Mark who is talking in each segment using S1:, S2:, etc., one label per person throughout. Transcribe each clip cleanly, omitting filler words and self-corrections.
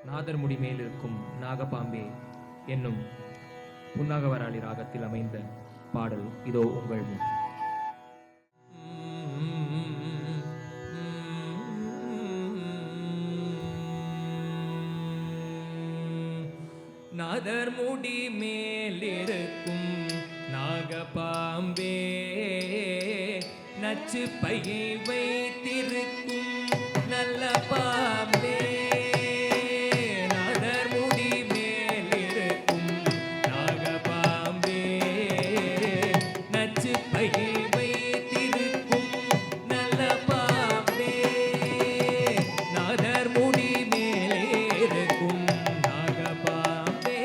S1: நாதர் முடி மேல் இருக்கும் நாகபாம்பே என்னும் புன்னாகவராளி ராகத்தில் அமைந்த பாடல் இதோ உங்கள் முன். நாதர் முடி மேலிருக்கும் நாகபாம்பே நச்சு பையை வைத்திருக்கும் நல்ல பாம்பே. நாதர் முடி மேலிருக்கும் நாகபாம்பே நச்சு பையை வைத்திருக்கும் நல்ல பாம்பே. நாதர் முடி மேலிருக்கும் நாகபாம்பே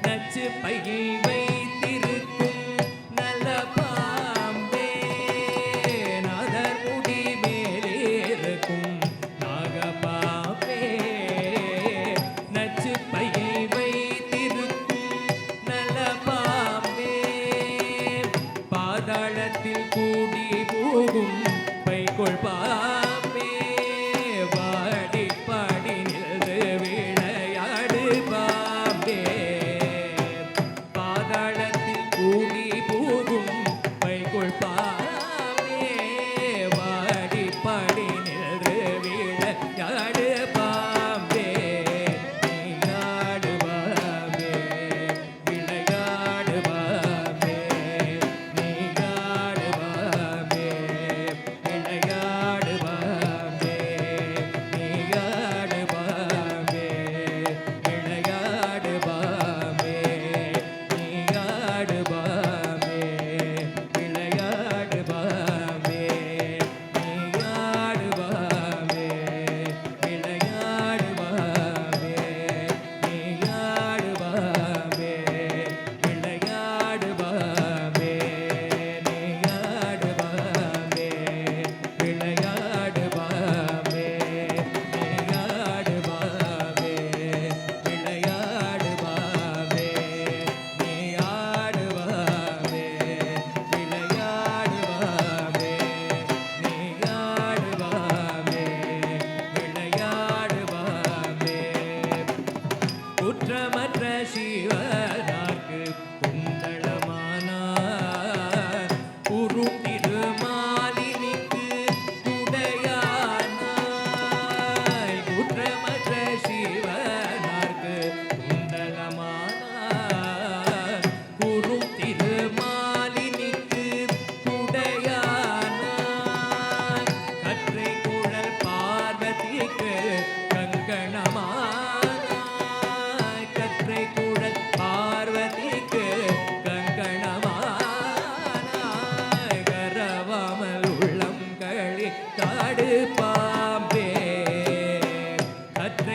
S1: நச்சு பையை வைத்திருக்கும் நல்ல பாம்பே. நாதர் முடி மேலிருக்கும் நாகபாம்பே நச்சு பையை வைத்திருக்கும் நல்ல பாம்பே. பாதாளத்தில் கூடி போகும் பைக்குள் பாம்பே வாடி பாடி நின்று விளையாடு பாம்பே. பாதாளத்தில் கூடி போகும் பைக்குள் பாம்பே வாடி பாடி நின்று விளையாடு பாம்பே. நீயாடு பாம்பே விளையாடு பாம்பே. நீயாடு பாம்பே விளையாடு பாம்பே. நீயாடு பாம்பே விளையாடு பாம்பே. நீயாடு பாம்பே விளையாடு பாம்பே. நீயாடு பாம்பே விளையாடு பாம்பே. நீயாடு பாம்பே விளையாடு பாம்பே. நீயாடு பாம்பே விளையாடு பாம்பே. நீயாடு பாம்பே விளையாடு பாம்பே. நீயாடு பாம்பே விளையாடு பாம்பே. நீயாடு பாம்பே விளையாடு பாம்பே. குற்றமற்ற சிவனாக்கு குந்தளமானார் குறும் திருமாலினிக்கு குடையானாய். குற்றமற்ற சிவனார்க்கு குந்தளமானார் குறும் திருமாலினிக்கு குடையானாய். கற்றை குழல் பார்வதிக்கு கங்கணமானாய். கற்றை குழல் பார்வதிக்கு கங்கணமானாய். கரவாமல் உள்ளம் களி காடு பாம்பே. கற்றை